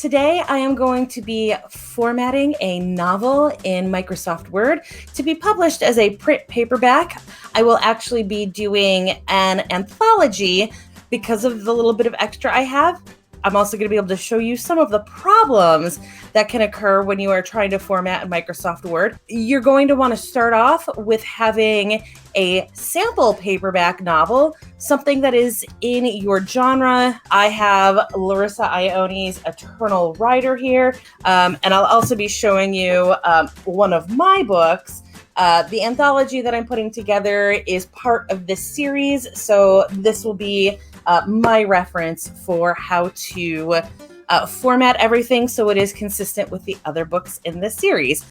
Today I am going to be formatting a novel in Microsoft Word to be published as a print paperback. I will actually be doing an anthology because of the little bit of extra I have. I'm also going to be able to show you some of the problems that can occur when you are trying to format in Microsoft Word. You're going to want to start off with having a sample paperback novel, something that is in your genre. I have Larissa Ione's Eternal Rider here, and I'll also be showing you one of my books. The anthology that I'm putting together is part of this series, so this will be my reference for how to format everything so it is consistent with the other books in this series.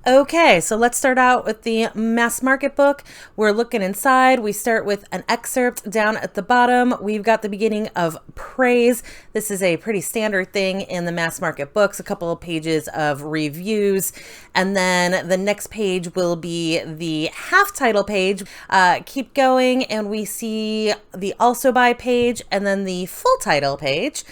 Okay, so let's start out with the mass market book. We're looking inside. We start with an excerpt down at the bottom. We've got the beginning of praise. This is a pretty standard thing in the mass market books, a couple of pages of reviews. And then the next page will be the half title page. Keep going and we see the also by page and then the full title page.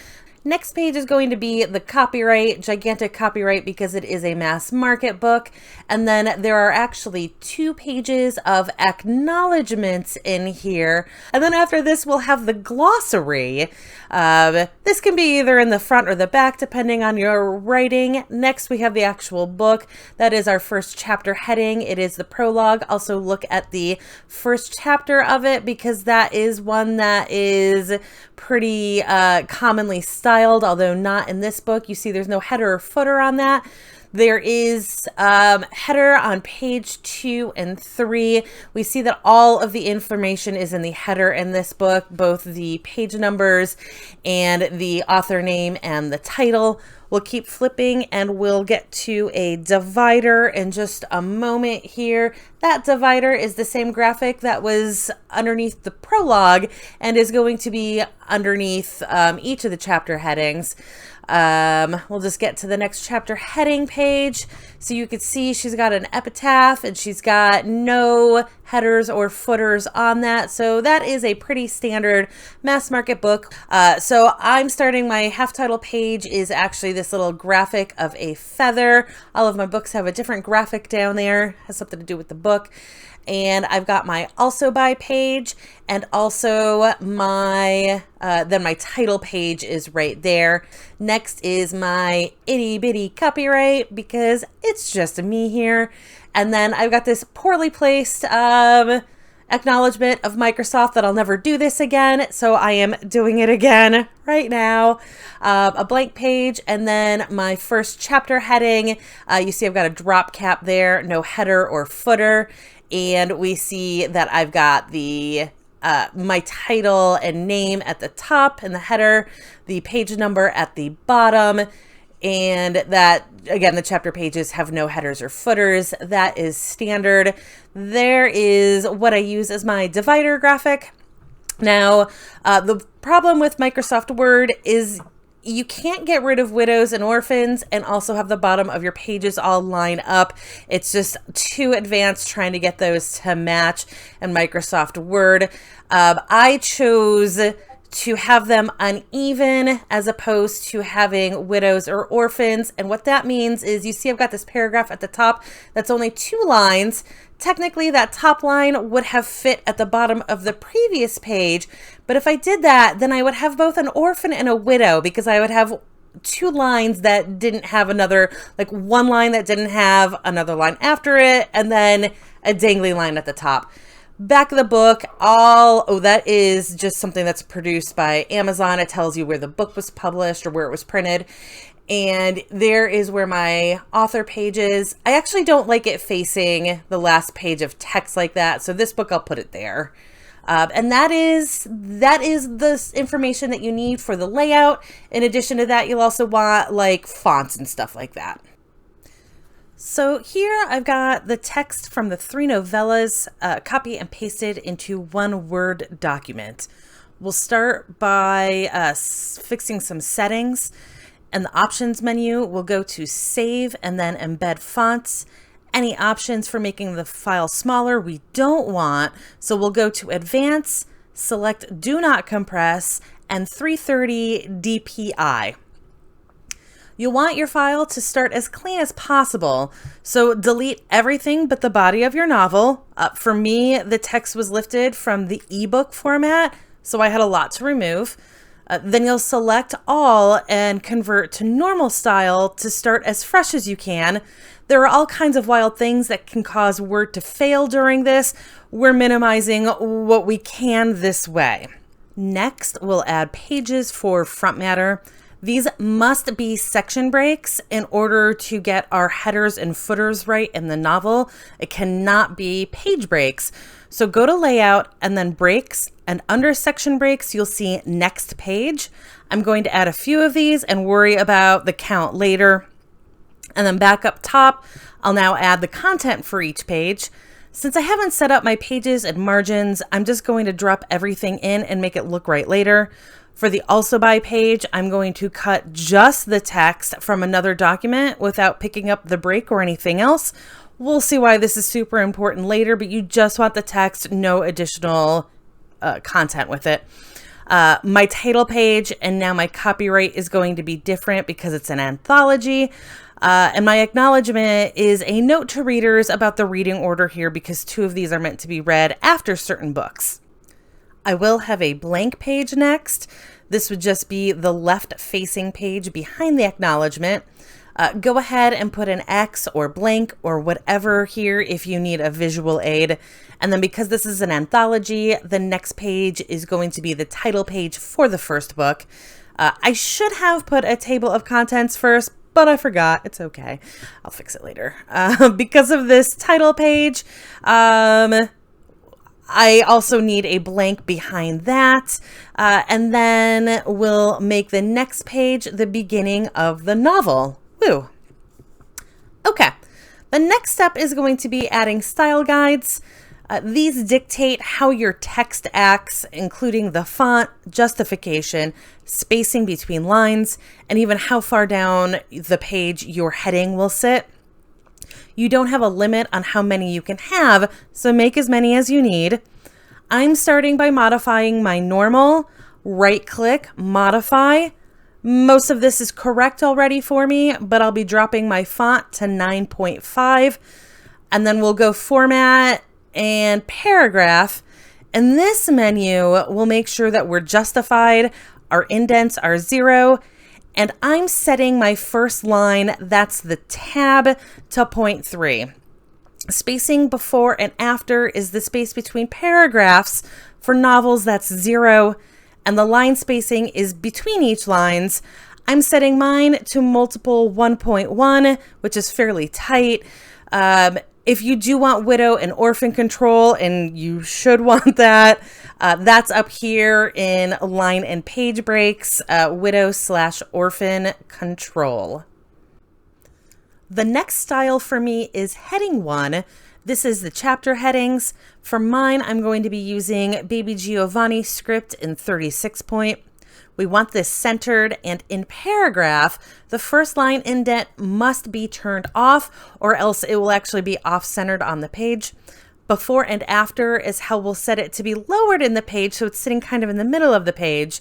Next page is going to be the copyright, gigantic copyright because it is a mass market book. And then there are actually 2 pages of acknowledgments in here. And then after this, we'll have the glossary. This can be either in the front or the back, depending on your writing. Next, we have the actual book. That is our first chapter heading. It is the prologue. Also look at the first chapter of it because that is one that is pretty commonly styled, although not in this book. You see there's no header or footer on that. There is header on page 2 and 3. We see that all of the information is in the header in this book, both the page numbers and the author name and the title. We'll keep flipping and we'll get to a divider in just a moment here. That divider is the same graphic that was underneath the prologue and is going to be underneath each of the chapter headings. We'll just get to the next chapter heading page. So you can see she's got an epitaph and she's got no headers or footers on that. So that is a pretty standard mass market book. So I'm starting my half title page is actually this little graphic of a feather. All of my books have a different graphic down there. Has something to do with the book. And I've got my also by page and also my, then my title page is right there. Next is my itty bitty copyright because it's just me here. And then I've got this poorly placed acknowledgement of Microsoft that I'll never do this again. So I am doing it again right now. A blank page and then my first chapter heading. You see I've got a drop cap there, no header or footer. And we see that I've got the my title and name at the top in the header, the page number at the bottom, and that, again, the chapter pages have no headers or footers. That is standard. There is what I use as my divider graphic. Now, the problem with Microsoft Word is you can't get rid of widows and orphans and also have the bottom of your pages all line up. It's just too advanced trying to get those to match in Microsoft Word. I chose to have them uneven as opposed to having widows or orphans. And what that means is you see I've got this paragraph at the top that's only 2 lines. Technically, that top line would have fit at the bottom of the previous page. But if I did that, then I would have both an orphan and a widow because I would have 2 lines that didn't have another, like 1 line that didn't have another line after it, and then a dangly line at the top. Back of the book, that is just something that's produced by Amazon. It tells you where the book was published or where it was printed. And there is where my author page is. I actually don't like it facing the last page of text like that. So this book, I'll put it there. And that is the information that you need for the layout. In addition to that, you'll also want like fonts and stuff like that. So here I've got the text from the 3 novellas copy and pasted into one Word document. We'll start by fixing some settings. In the options menu, we'll go to save and then embed fonts. Any options for making the file smaller we don't want. So we'll go to advance, select do not compress and 330 DPI. You'll want your file to start as clean as possible, so delete everything but the body of your novel. For me, the text was lifted from the ebook format, so I had a lot to remove. Then you'll select all and convert to normal style to start as fresh as you can. There are all kinds of wild things that can cause Word to fail during this. We're minimizing what we can this way. Next, we'll add pages for front matter. These must be section breaks in order to get our headers and footers right in the novel. It cannot be page breaks. So go to layout and then breaks, and under section breaks, you'll see next page. I'm going to add a few of these and worry about the count later. And then back up top, I'll now add the content for each page. Since I haven't set up my pages and margins, I'm just going to drop everything in and make it look right later. For the also by page, I'm going to cut just the text from another document without picking up the break or anything else. We'll see why this is super important later, but you just want the text, no additional content with it. My title page and now my copyright is going to be different because it's an anthology. And my acknowledgement is a note to readers about the reading order here because 2 of these are meant to be read after certain books. I will have a blank page next. This would just be the left-facing page behind the acknowledgement. Go ahead and put an X or blank or whatever here if you need a visual aid. And then because this is an anthology, the next page is going to be the title page for the first book. I should have put a table of contents first, but I forgot. It's okay. I'll fix it later. Because of this title page, I also need a blank behind that, and then we'll make the next page the beginning of the novel. Woo! Okay, the next step is going to be adding style guides. These dictate how your text acts, including the font, justification, spacing between lines, and even how far down the page your heading will sit. You don't have a limit on how many you can have, so make as many as you need. I'm starting by modifying my normal, right-click, modify. Most of this is correct already for me, but I'll be dropping my font to 9.5, and then we'll go format and paragraph. And this menu will make sure that we're justified, our indents are 0, and I'm setting my first line, that's the tab, to 0.3. Spacing before and after is the space between paragraphs. For novels, that's 0, and the line spacing is between each lines. I'm setting mine to multiple 1.1, which is fairly tight. If you do want widow and orphan control, and you should want that, that's up here in line and page breaks, widow/orphan control. The next style for me is heading 1. This is the chapter headings. For mine, I'm going to be using Baby Giovanni script in 36 point. We want this centered, and in paragraph, the first line indent must be turned off or else it will actually be off-centered on the page. Before and after is how we'll set it to be lowered in the page so it's sitting kind of in the middle of the page.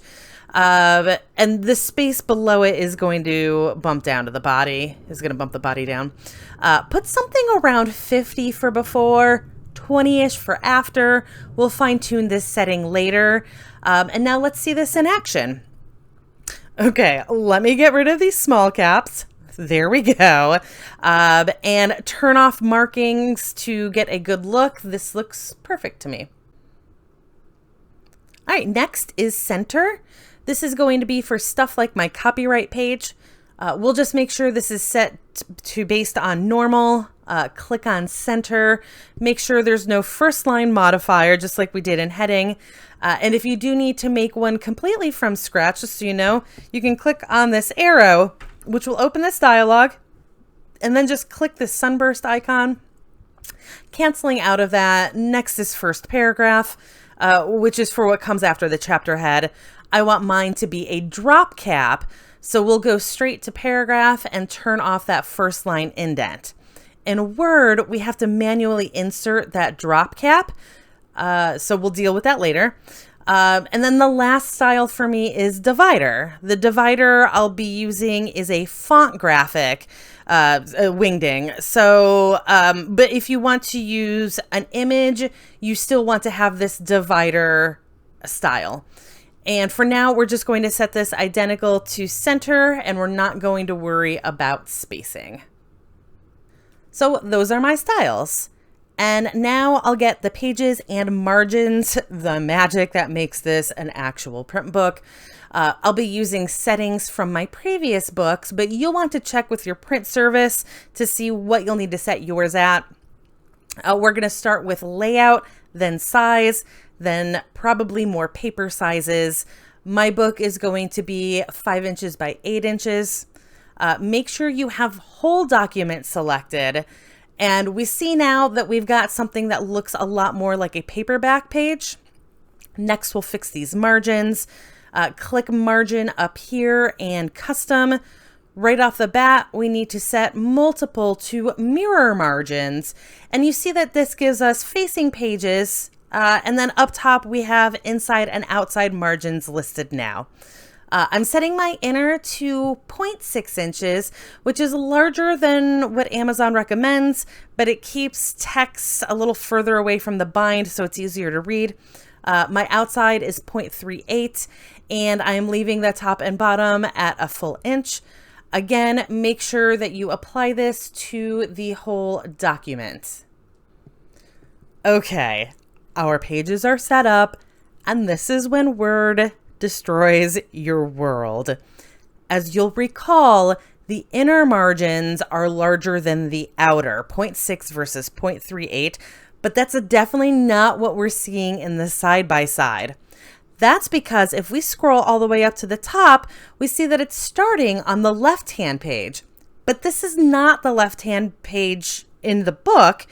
And the space below it is going to bump down to the body, is going to bump the body down. Put something around 50 for before, 20-ish for after. We'll fine-tune this setting later. And now let's see this in action. Okay, let me get rid of these small caps. There we go. And turn off markings to get a good look. This looks perfect to me. All right, next is center. This is going to be for stuff like my copyright page. We'll just make sure this is set to based on normal. Click on center. Make sure there's no first line modifier, just like we did in heading. And if you do need to make one completely from scratch, just so you know, you can click on this arrow, which will open this dialog, and then just click this sunburst icon. Canceling out of that, next is first paragraph, which is for what comes after the chapter head. I want mine to be a drop cap, so we'll go straight to paragraph and turn off that first line indent. In Word, we have to manually insert that drop cap, so we'll deal with that later. And then the last style for me is divider. The divider I'll be using is a font graphic, wingding. So, but if you want to use an image, you still want to have this divider style. And for now, we're just going to set this identical to center, and we're not going to worry about spacing. So those are my styles. And now I'll get the pages and margins, the magic that makes this an actual print book. I'll be using settings from my previous books, but you'll want to check with your print service to see what you'll need to set yours at. We're going to start with layout, then size, then probably more paper sizes. My book is going to be 5 inches by 8 inches. Make sure you have whole document selected. And we see now that we've got something that looks a lot more like a paperback page. Next, we'll fix these margins. Click margin up here and custom. Right off the bat, we need to set multiple to mirror margins. And you see that this gives us facing pages. And then up top, we have inside and outside margins listed now. I'm setting my inner to 0.6 inches, which is larger than what Amazon recommends, but it keeps text a little further away from the bind, so it's easier to read. My outside is 0.38, and I'm leaving the top and bottom at a full inch. Again, make sure that you apply this to the whole document. Okay, our pages are set up, and this is when Word destroys your world. As you'll recall, the inner margins are larger than the outer, 0.6 versus 0.38, but that's definitely not what we're seeing in the side-by-side. That's because if we scroll all the way up to the top, we see that it's starting on the left-hand page. But this is not the left-hand page in the book.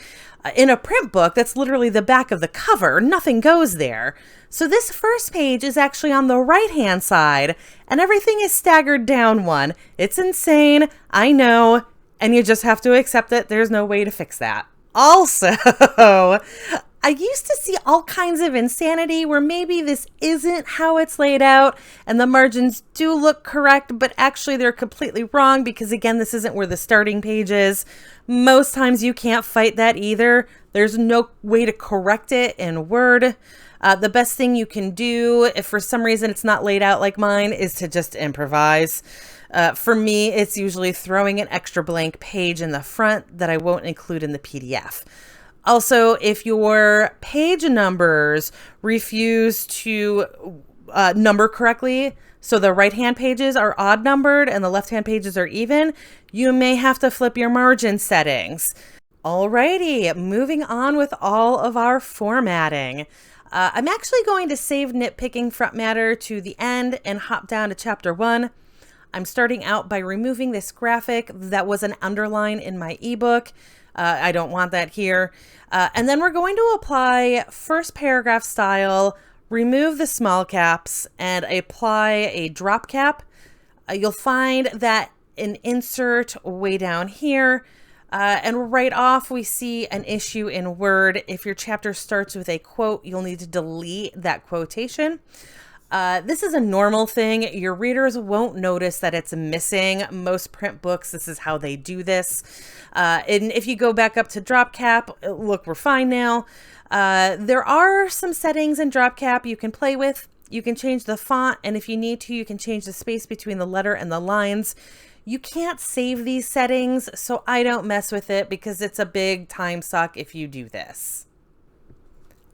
In a print book, that's literally the back of the cover. Nothing goes there. So this first page is actually on the right-hand side, and everything is staggered down one. It's insane, I know, and you just have to accept it. There's no way to fix that. Also, I used to see all kinds of insanity where maybe this isn't how it's laid out, and the margins do look correct, but actually they're completely wrong because, again, this isn't where the starting page is. Most times you can't fight that either. There's no way to correct it in Word. The best thing you can do, if for some reason it's not laid out like mine, is to just improvise. For me, it's usually throwing an extra blank page in the front that I won't include in the PDF. Also, if your page numbers refuse to number correctly, so the right-hand pages are odd numbered and the left-hand pages are even, you may have to flip your margin settings. Alrighty, moving on with all of our formatting. I'm actually going to save nitpicking front matter to the end and hop down to chapter 1. I'm starting out by removing this graphic that was an underline in my ebook. I don't want that here. And then we're going to apply first paragraph style, remove the small caps, and apply a drop cap. You'll find that an insert way down here. And right off, we see an issue in Word. If your chapter starts with a quote, you'll need to delete that quotation. This is a normal thing. Your readers won't notice that it's missing. Most print books, this is how they do this. And if you go back up to drop cap, look, we're fine now. There are some settings in drop cap you can play with. You can change the font, and if you need to, you can change the space between the letter and the lines. You can't save these settings, so I don't mess with it because it's a big time suck if you do this.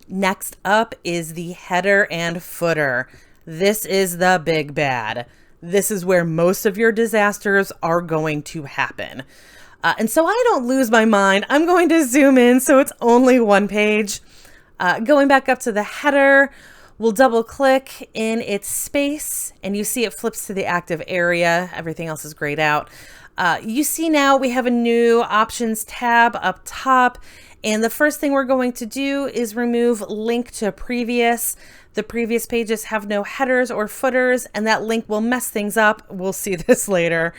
Next up is the header and footer. This is the big bad. This is where most of your disasters are going to happen. And so I don't lose my mind, I'm going to zoom in so it's only one page. Going back up to the header, we'll double click in its space and you see it flips to the active area. Everything else is grayed out. You see now we have a new options tab up top. And the first thing we're going to do is remove link to previous. The previous pages have no headers or footers, and that link will mess things up. We'll see this later.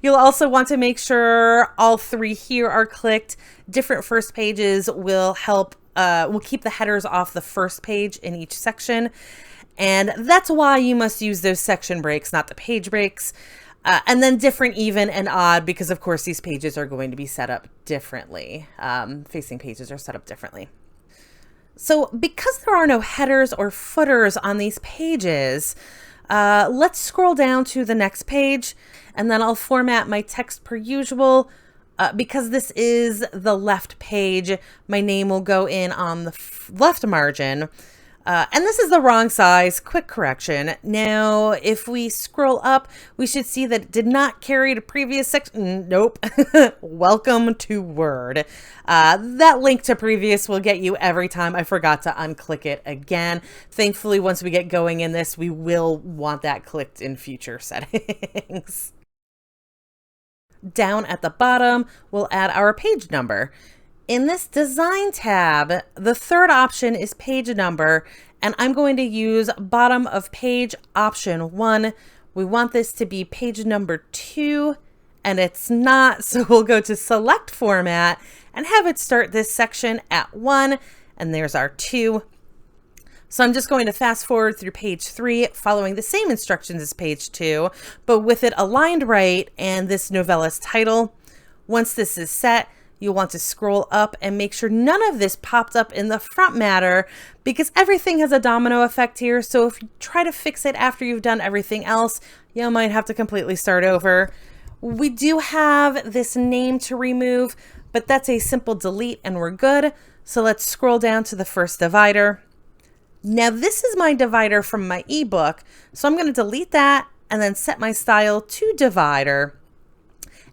You'll also want to make sure all three here are clicked. Different first pages will help we'll keep the headers off the first page in each section. And that's why you must use those section breaks, not the page breaks. And then different, even, and odd, because of course these pages are going to be set up differently. Facing pages are set up differently. So because there are no headers or footers on these pages, let's scroll down to the next page, and then I'll format my text per usual. Because this is the left page, my name will go in on the left margin. And this is the wrong size. Quick correction. Now, if we scroll up, we should see that it did not carry to previous section. Nope. Welcome to Word. That link to previous will get you every time I forgot to unclick it again. Thankfully, once we get going in this, we will want that clicked in future settings. Down at the bottom, we'll add our page number. In this design tab, the third option is page number, and I'm going to use bottom of page option 1. We want this to be page number 2, and it's not, so we'll go to select format and have it start this section at 1, and there's our 2. So I'm just going to fast forward through page 3, following the same instructions as page 2, but with it aligned right and this novella's title. Once this is set, you'll want to scroll up and make sure none of this popped up in the front matter, because everything has a domino effect here. So if you try to fix it after you've done everything else, you might have to completely start over. We do have this name to remove, but that's a simple delete and we're good. So let's scroll down to the first divider. Now this is my divider from my ebook, so I'm going to delete that and then set my style to divider.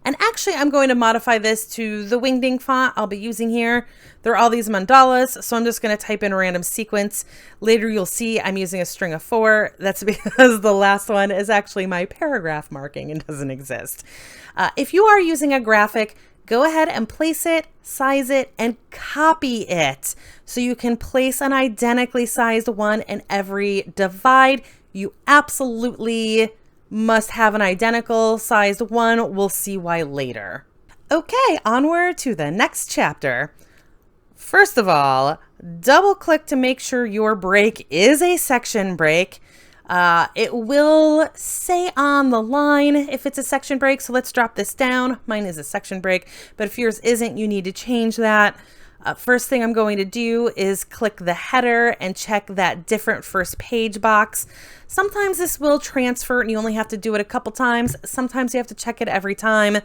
And actually I'm going to modify this to the Wingding font I'll be using here. There are all these mandalas, so I'm just going to type in a random sequence. Later you'll see I'm using a string of 4. That's because the last one is actually my paragraph marking and doesn't exist. If you are using a graphic, go ahead and place it, size it, and copy it. So you can place an identically sized one in every divide. You absolutely must have an identical sized one. We'll see why later. Okay, onward to the next chapter. First of all, double click to make sure your break is a section break. It will say on the line if it's a section break, so let's drop this down. Mine is a section break, but if yours isn't, you need to change that. First thing I'm going to do is click the header and check that different first page box. Sometimes this will transfer and you only have to do it a couple times. Sometimes you have to check it every time.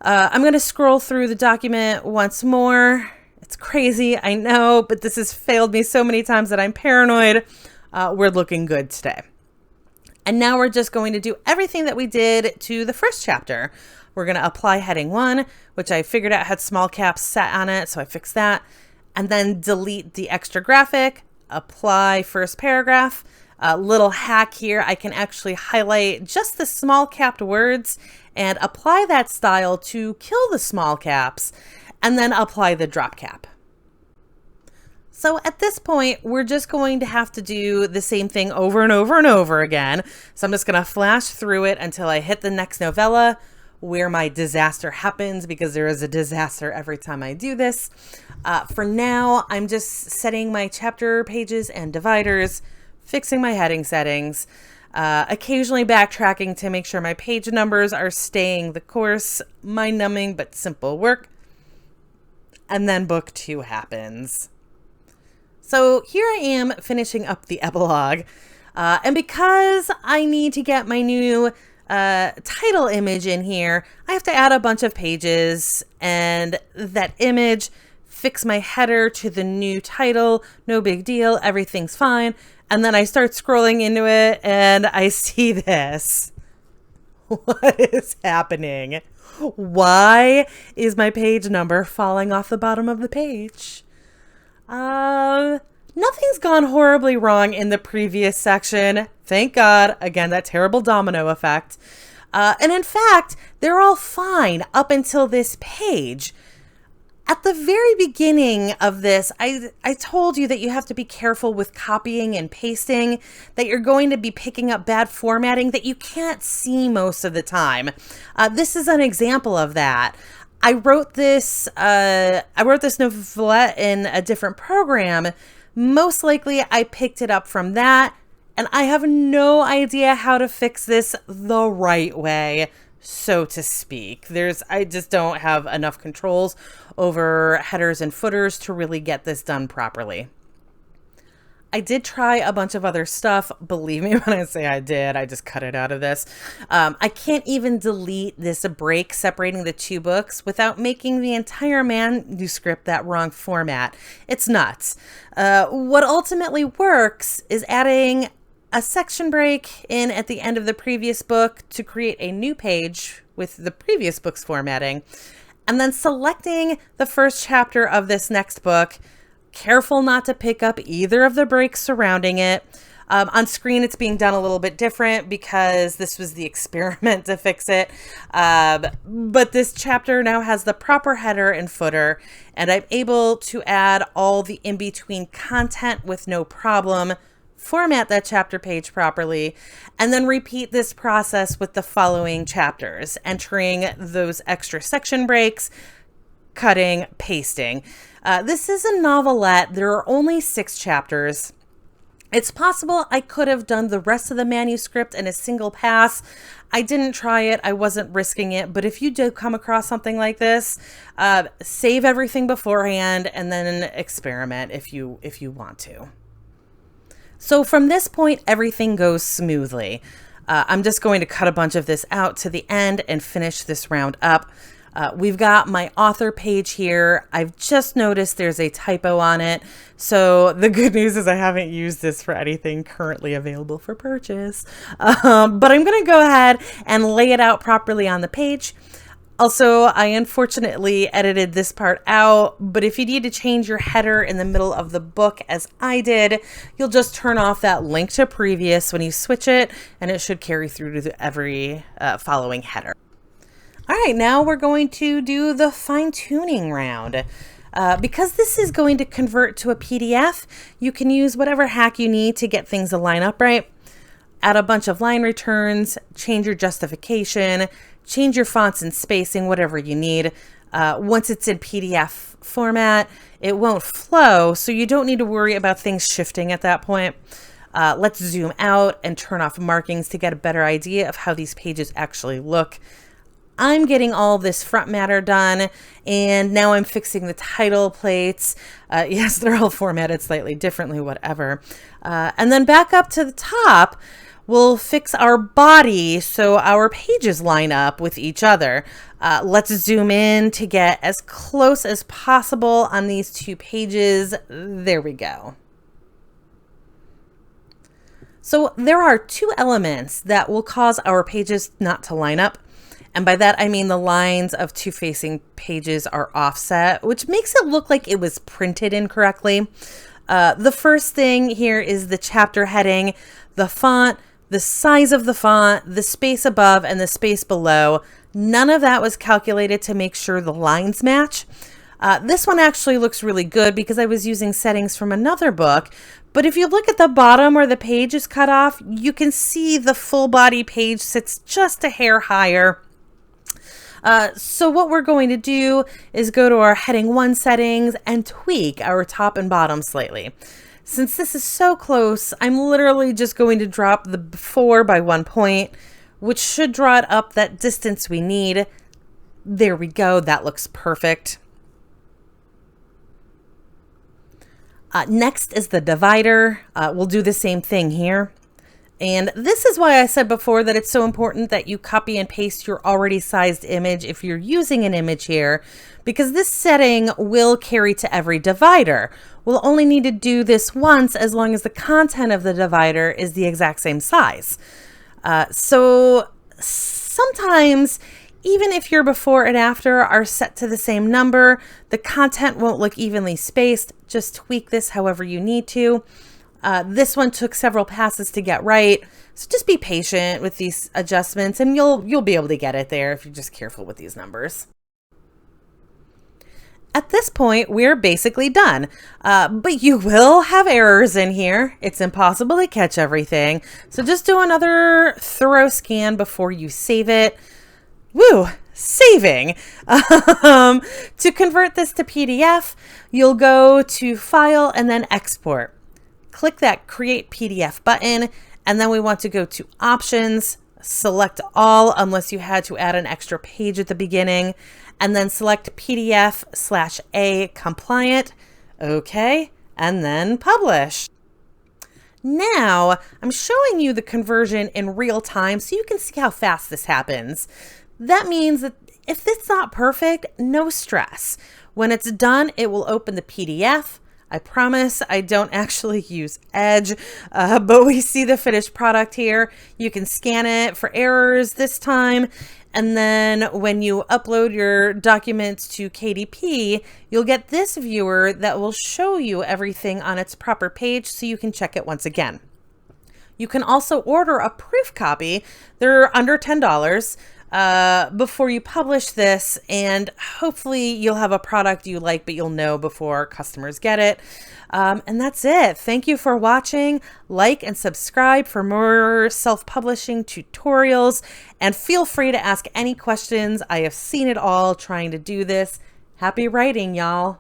I'm going to scroll through the document once more. It's crazy, I know, but this has failed me so many times that I'm paranoid. We're looking good today. And now we're just going to do everything that we did to the first chapter. We're going to apply heading 1, which I figured out had small caps set on it, so I fixed that. And then delete the extra graphic, apply first paragraph. A little hack here, I can actually highlight just the small capped words and apply that style to kill the small caps, and then apply the drop cap. So at this point, we're just going to have to do the same thing over and over and over again. So I'm just going to flash through it until I hit the next novella where my disaster happens, because there is a disaster every time I do this. For now, I'm just setting my chapter pages and dividers, fixing my heading settings, occasionally backtracking to make sure my page numbers are staying the course, mind-numbing but simple work. And then book 2 happens. So here I am finishing up the epilogue, and because I need to get my new title image in here, I have to add a bunch of pages and that image, fix my header to the new title, no big deal, everything's fine. And then I start scrolling into it and I see this. What is happening? Why is my page number falling off the bottom of the page? Nothing's gone horribly wrong in the previous section. Thank God. Again, that terrible domino effect. And in fact, they're all fine up until this page. At the very beginning of this, I told you that you have to be careful with copying and pasting, that you're going to be picking up bad formatting that you can't see most of the time. This is an example of that. I wrote this novelette in a different program. Most likely I picked it up from that, and I have no idea how to fix this the right way, so to speak. I just don't have enough controls over headers and footers to really get this done properly. I did try a bunch of other stuff. Believe me when I say I did. I just cut it out of this. I can't even delete this break separating the two books without making the entire manuscript that wrong format. It's nuts. What ultimately works is adding a section break in at the end of the previous book to create a new page with the previous book's formatting, and then selecting the first chapter of this next book. Careful not to pick up either of the breaks surrounding it. On screen, it's being done a little bit different because this was the experiment to fix it. But this chapter now has the proper header and footer, and I'm able to add all the in-between content with no problem, format that chapter page properly, and then repeat this process with the following chapters, entering those extra section breaks, cutting, pasting. This is a novelette. There are only 6 chapters. It's possible I could have done the rest of the manuscript in a single pass. I didn't try it. I wasn't risking it. But if you do come across something like this, save everything beforehand and then experiment if you want to. So from this point, everything goes smoothly. I'm just going to cut a bunch of this out to the end and finish this round up. We've got my author page here. I've just noticed there's a typo on it. So the good news is I haven't used this for anything currently available for purchase. But I'm going to go ahead and lay it out properly on the page. Also, I unfortunately edited this part out, but if you need to change your header in the middle of the book as I did, you'll just turn off that link to previous when you switch it, and it should carry through to every following header. All right, now we're going to do the fine-tuning round. Because this is going to convert to a PDF, you can use whatever hack you need to get things to line up right. Add a bunch of line returns, change your justification, change your fonts and spacing, whatever you need. Once it's in PDF format, it won't flow, so you don't need to worry about things shifting at that point. Let's zoom out and turn off markings to get a better idea of how these pages actually look. I'm getting all this front matter done, and now I'm fixing the title plates. Yes, they're all formatted slightly differently, whatever. And then back up to the top, we'll fix our body so our pages line up with each other. Let's zoom in to get as close as possible on these 2 pages. There we go. So there are 2 elements that will cause our pages not to line up. And by that, I mean the lines of 2 facing pages are offset, which makes it look like it was printed incorrectly. The first thing here is the chapter heading, the font, the size of the font, the space above and the space below. None of that was calculated to make sure the lines match. This one actually looks really good because I was using settings from another book. But if you look at the bottom where the page is cut off, you can see the full body page sits just a hair higher. So what we're going to do is go to our heading 1 settings and tweak our top and bottom slightly. Since this is so close, I'm literally just going to drop the 4 by 1 point, which should draw it up that distance we need. There we go. That looks perfect. Next is the divider. We'll do the same thing here. And this is why I said before that it's so important that you copy and paste your already sized image if you're using an image here, because this setting will carry to every divider. We'll only need to do this once as long as the content of the divider is the exact same size. So sometimes, even if your before and after are set to the same number, the content won't look evenly spaced. Just tweak this however you need to. This one took several passes to get right, so just be patient with these adjustments and you'll be able to get it there if you're just careful with these numbers. At this point, we're basically done, but you will have errors in here. It's impossible to catch everything, so just do another thorough scan before you save it. Woo! Saving. To convert this to PDF, you'll go to File and then Export. Click that Create PDF button, and then we want to go to Options, select All unless you had to add an extra page at the beginning, and then select PDF/A compliant. Okay, and then Publish. Now, I'm showing you the conversion in real time so you can see how fast this happens. That means that if it's not perfect, no stress. When it's done, it will open the PDF. I promise I don't actually use Edge, but we see the finished product here. You can scan it for errors this time. And then when you upload your documents to KDP, you'll get this viewer that will show you everything on its proper page so you can check it once again. You can also order a proof copy. They're under $10 before you publish this, and hopefully you'll have a product you like, but you'll know before customers get it. And that's it. Thank you for watching. Like and subscribe for more self-publishing tutorials, and feel free to ask any questions. I have seen it all trying to do this. Happy writing, y'all.